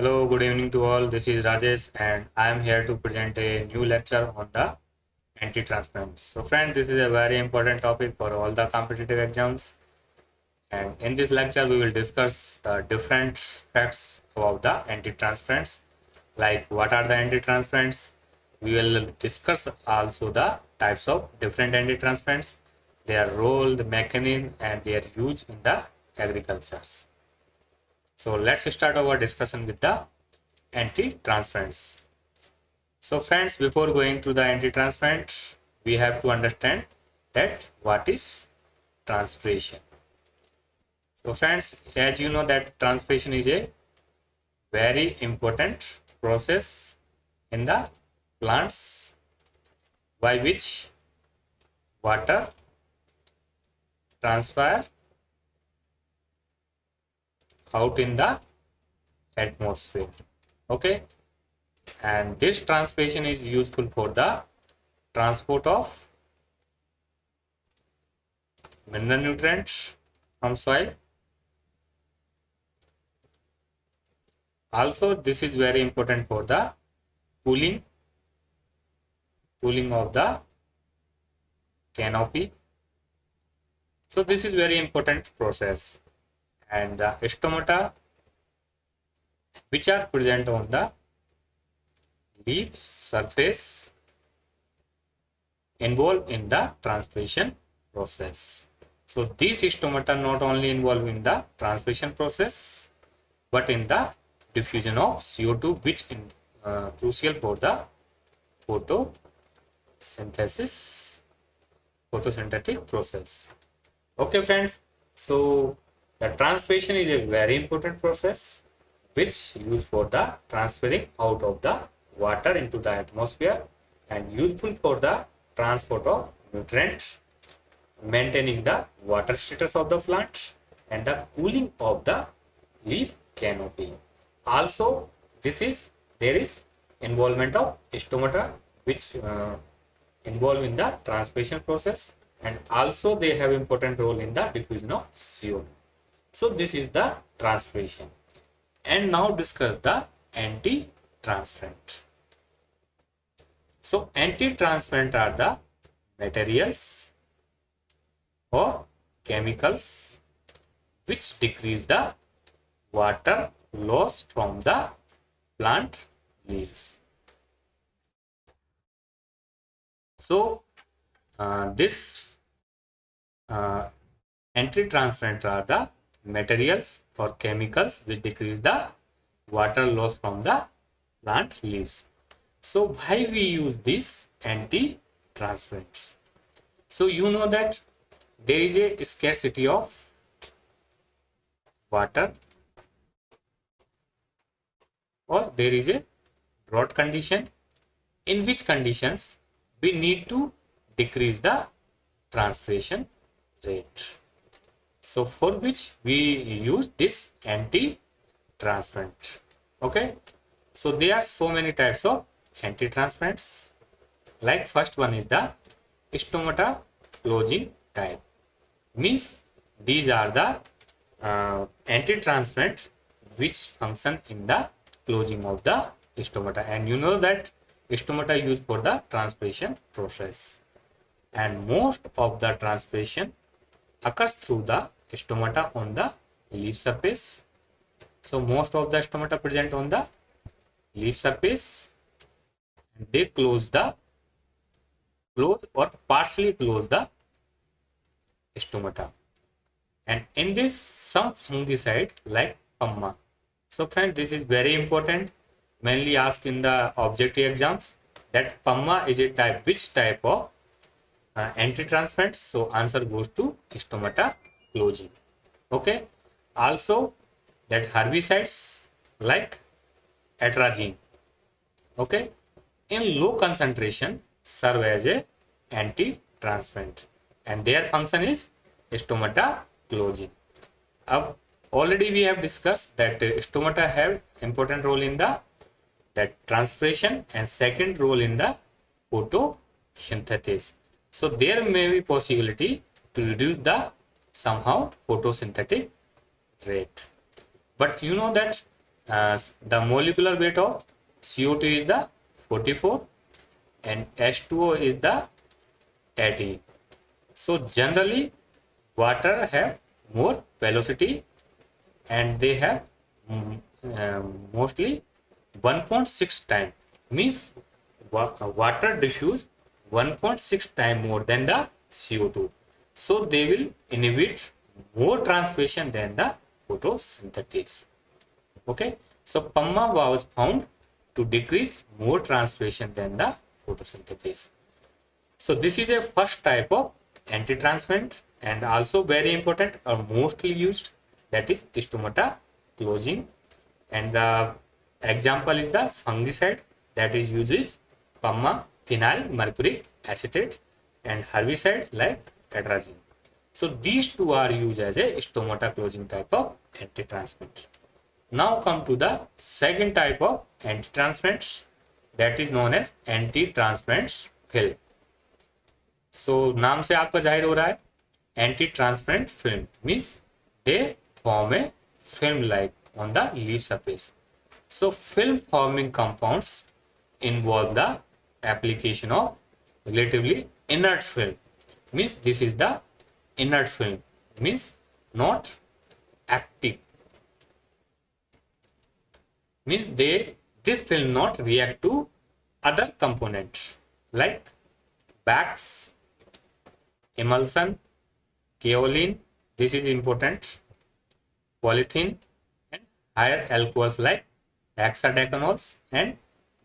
Hello, good evening to all. This is Rajesh, and I am here to present a new lecture on the anti-transparents. So, friends, this is a very important topic for all the competitive exams. And in this lecture, we will discuss the different facts about the anti-transparents, like what are the anti-transparents. We will discuss also the types of different anti-transparents, their role, the mechanism, and their use in the agricultures. So, let's start our discussion with the anti-transparents. So friends, before going to the anti-transparent, we have to understand that what is transpiration. So friends, as you know that transpiration is a very important process in the plants by which water transpire out in the atmosphere. Okay, and this transpiration is useful for the transport of mineral nutrients from soil. Also, this is very important for the cooling of the canopy. So this is very important process, and the stomata which are present on the leaf surface involved in the transpiration process. So these stomata not only involved in the transpiration process but in the diffusion of CO2, which is crucial for the photosynthesis photosynthetic process. Okay friends, so the transpiration is a very important process which used for the transferring out of the water into the atmosphere and useful for the transport of nutrients, maintaining the water status of the plant and the cooling of the leaf canopy. Also, there is involvement of stomata which involved in the transpiration process, and also they have important role in the diffusion of CO2. So this is the transpiration. And now discuss the anti-transparent. So anti-transparent are the materials or chemicals which decrease the water loss from the plant leaves. So this anti-transparent are the materials or chemicals which decrease the water loss from the plant leaves. So why we use these anti-transparents? So you know that there is a scarcity of water, or there is a drought condition, in which conditions we need to decrease the transpiration rate. So for which we use this anti-transparent. Okay, so there are so many types of anti-transparents. Like first one is the stomata closing type. Means these are the anti-transparent which function in the closing of the stomata, and you know that stomata used for the transpiration process, and most of the transpiration occurs through the stomata on the leaf surface. So most of the stomata present on the leaf surface, they close or partially close the stomata, and in this some fungicide like PAMMA. So friend, this is very important, mainly asked in the objective exams, that PAMMA is a type, which type of anti-transparent. So answer goes to stomata closing. Okay, also that herbicides like atrazine, okay, in low concentration serve as a anti-transparent, and their function is stomata closing. Already we have discussed that stomata have important role in the transpiration and second role in the photosynthesis. So there may be possibility to reduce the somehow photosynthetic rate. But you know that the molecular weight of CO2 is the 44 and H2O is the 80. So generally water have more velocity and they have mostly 1.6 time, means water diffuse 1.6 time more than the CO2. So they will inhibit more transpiration than the photosynthesis. Okay, so PAMMA was found to decrease more transpiration than the photosynthesis. So this is a first type of anti-transpirant and also very important or mostly used, that is stomata closing, and the example is the fungicide that is uses PAMMA phenyl mercuric acetate and herbicide like atrazine. So these two are used as a stomata closing type of anti-transpirant. Now come to the second type of anti-transpirants, that is known as anti-transpirants film. So नाम से आपका जाहिर हो रहा है, anti transparent film means they form A film like on the leaf surface. So film forming compounds involve the application of relatively inert film, means this is the inert film, means not active, means this film not react to other components like wax, emulsion, kaolin, this is important, polythene, and higher alcohols like hexadecanols and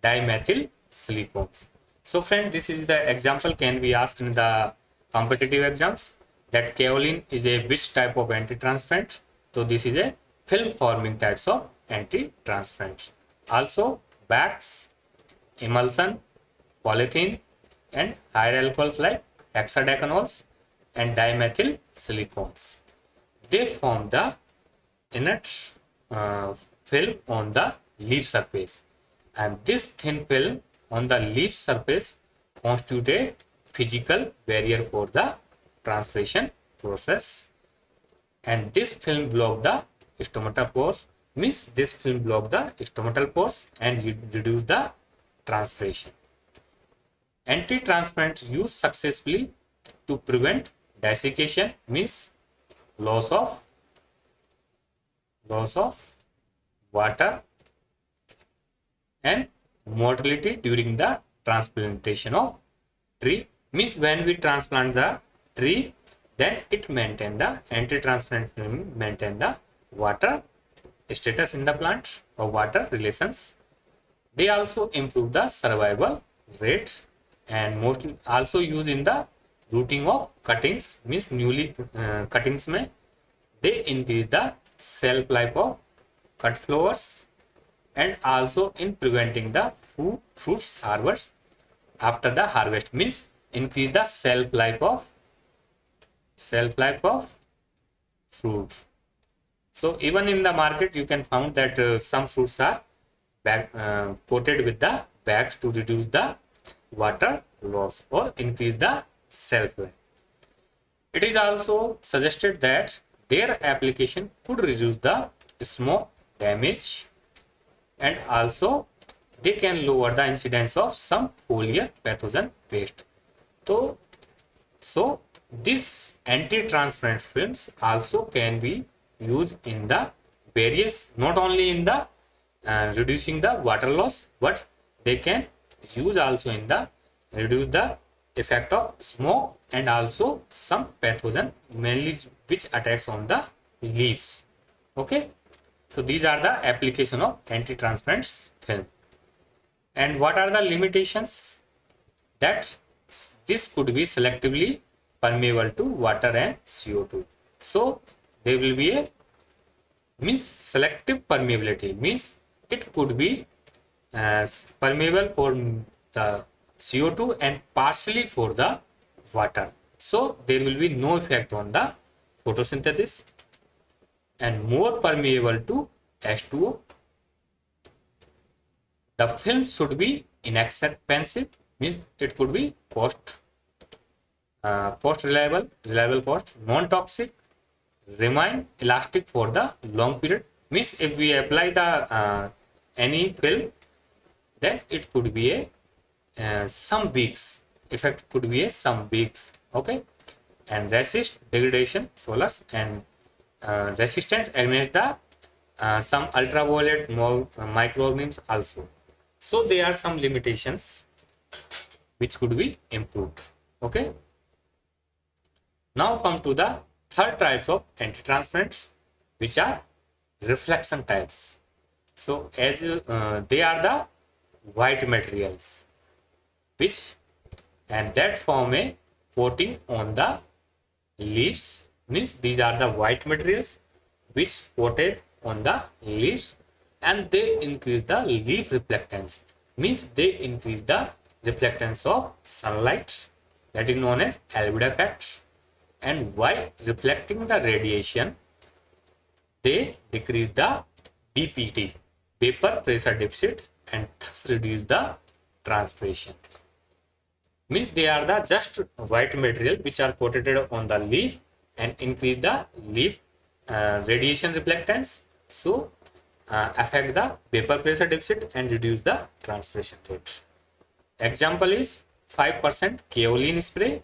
dimethyl silicones. So friend, this is the example can be asked in the competitive exams, that kaolin is a which type of anti-transparent. So this is a film forming types of anti-transparents. Also wax, emulsion, polythene, and higher alcohols like hexadecanols and dimethyl silicones. They form the inert film on the leaf surface, and this thin film on the leaf surface constitute a physical barrier for the transpiration process, and this film block the stomata pores, means this film block the stomatal pores and reduce the transpiration. Anti-transpirants used successfully to prevent desiccation, means loss of water and mortality during the transplantation of tree, means when we transplant the tree, then it maintain the anti-transpirant film maintain the water status in the plant or water relations. They also improve the survival rate and mostly also used in the rooting of cuttings, means newly cuttings में they increase the shelf life of cut flowers, and also in preventing the fruits harvest after the harvest, means increase the shelf life of fruit. So even in the market you can find that some fruits are coated with the bags to reduce the water loss or increase the shelf life. It is also suggested that their application could reduce the smoke damage, and also they can lower the incidence of some foliar pathogen pest. So this anti-transparent films also can be used in the various, not only in the reducing the water loss, but they can use also in the reduce the effect of smoke and also some pathogen mainly which attacks on the leaves. Okay, so these are the application of anti-transparent film. And what are the limitations? That this could be selectively permeable to water and CO2. So there will be a means selective permeability, means it could be permeable for the CO2 and partially for the water. So there will be no effect on the photosynthesis, and more permeable to H2O. The film should be inexpensive, means it could be cost reliable cost, non-toxic, remain elastic for the long period, Means if we apply the any film, then it could be a some weeks effect, could be a some weeks. Okay, and resist degradation solars and resistance against the some ultraviolet microorganisms also. So there are some limitations which could be improved. Okay, now come to the third types of antitransparents, which are reflection types. So as they are the white materials which and that form a coating on the leaves. Means these are the white materials which coated on the leaves, and they increase the leaf reflectance. Means they increase the reflectance of sunlight, that is known as albedo effect. And by reflecting the radiation, they decrease the BPD, vapor pressure deficit, and thus reduce the transpiration. Means they are the just white material which are coated on the leaf and increase the leaf radiation reflectance, so affect the vapor pressure deficit and reduce the transpiration rate. Example is 5% kaolin spray,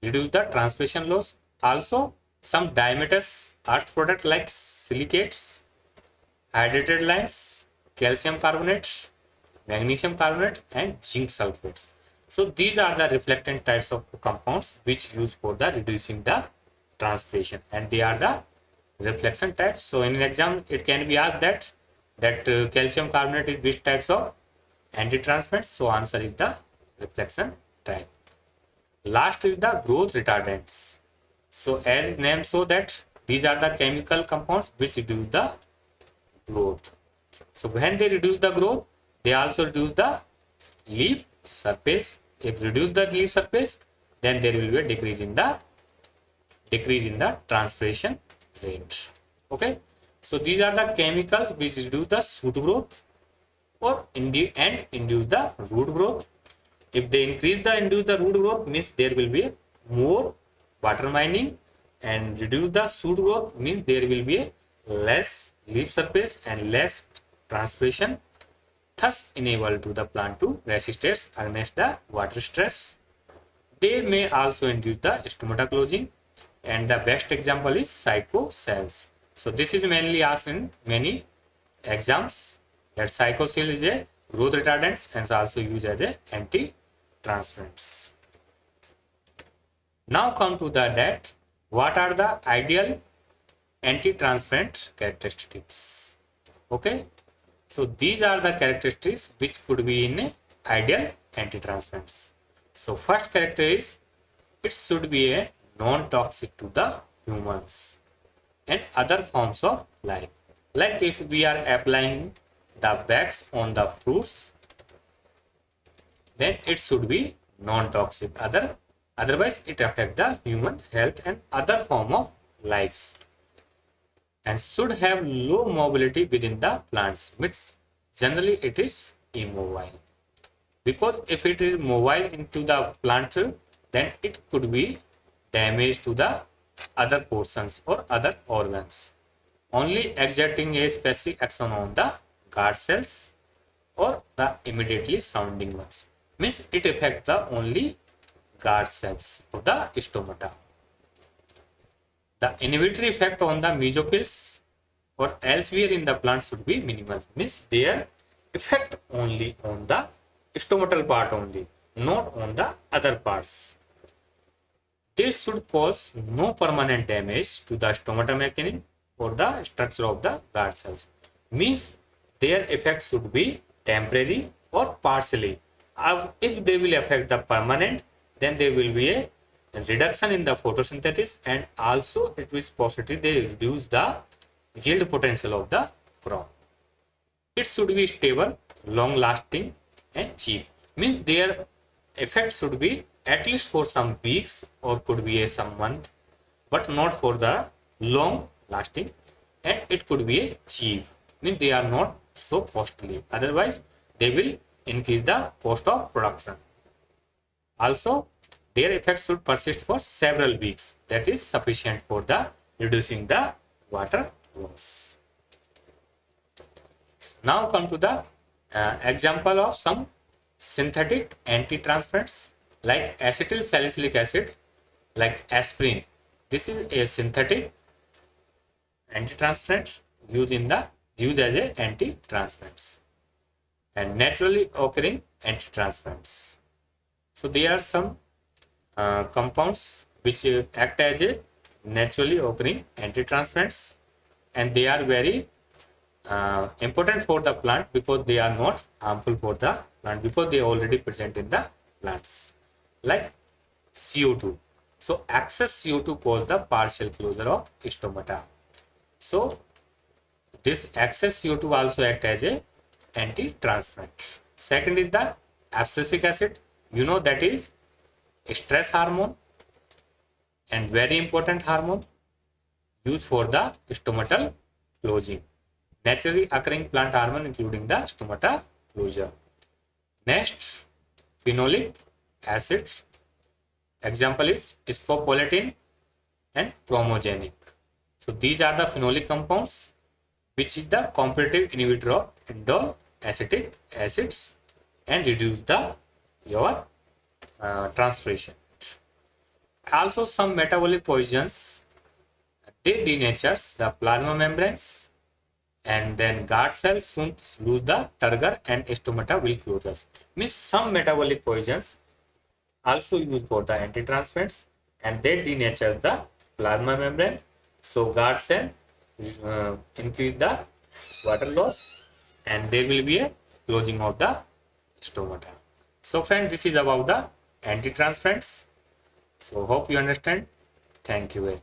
reduce the transpiration loss. Also some diatomaceous earth product like silicates, hydrated limes, calcium carbonate, magnesium carbonate, and zinc sulfates. So these are the reflectant types of compounds which use for the reducing the transpiration, and they are the reflection types. So in an exam it can be asked that calcium carbonate is which types of antitranspirants. So answer is the reflection type. Last is the growth retardants. So as name so that these are the chemical compounds which reduce the growth. So when they reduce the growth, they also reduce the leaf surface. If reduce the leaf surface, then there will be a decrease in the transpiration rate. Okay, so these are the chemicals which reduce the shoot growth or induce the root growth. If they induce the root growth, means there will be more water mining, and reduce the shoot growth means there will be a less leaf surface and less transpiration, thus enable to the plant to resist against the water stress. They may also induce the stomata closing, and the best example is psychocells. So this is mainly asked in many exams, that psychocell is a growth retardant and is also used as a anti-transpirants. Now come to that what are the ideal anti-transpirant characteristics. Okay, so these are the characteristics which could be in ideal anti-transpirants. So first character is it should be a non-toxic to the humans and other forms of life. Like if we are applying the wax on the fruits, then it should be non-toxic. Otherwise it affect the human health and other form of lives, and should have low mobility within the plants, which generally it is immobile. Because if it is mobile into the plant, then it could be damage to the other portions or other organs, only exerting a specific action on the guard cells or the immediately surrounding ones. Means it affects the only guard cells of the stomata. The inhibitory effect on the mesophils or elsewhere in the plant should be minimal. Means their effect only on the stomatal part only, not on the other parts. This should cause no permanent damage to the stomata mechanism or the structure of the guard cells. Means their effect should be temporary or partially. If they will affect the permanent, then there will be a reduction in the photosynthesis, and also it is positive they reduce the yield potential of the crop. It should be stable, long lasting, and cheap. Means their effect should be at least for some weeks or could be a some month, but not for the long lasting, and it could be a cheap. Means they are not so costly. Otherwise they will increase the cost of production. Also their effects should persist for several weeks. That is sufficient for the reducing the water loss. Now come to the example of some synthetic anti-transpirants like acetyl salicylic acid, like aspirin. This is a synthetic anti-transpirant used as a anti-transpirants and naturally occurring anti-transpirants. So there are some compounds which act as a naturally occurring anti-transpirants, and they are very important for the plant because they are not harmful for the plant because they are already present in the plants, like CO2. So excess CO2 cause the partial closure of stomata. So this excess CO2 also act as a anti-transpirant. Second is the abscisic acid. You know that is stress hormone and very important hormone used for the stomatal closing. Naturally occurring plant hormone including the stomata closure. Next, phenolic acid. Example is scopolamine and chromogenic. So these are the phenolic compounds which is the competitive inhibitor of indole acetic acids and reduce the your transpiration. Also some metabolic poisons, they denatures the plasma membranes and then guard cells soon lose the turgor and stomata will close. Means some metabolic poisons also used for the antitransplants and they denature the plasma membrane. So guard cell increase the water loss and there will be a closing of the stomata. So friend, this is about the antitransplants. So hope you understand. Thank you very much.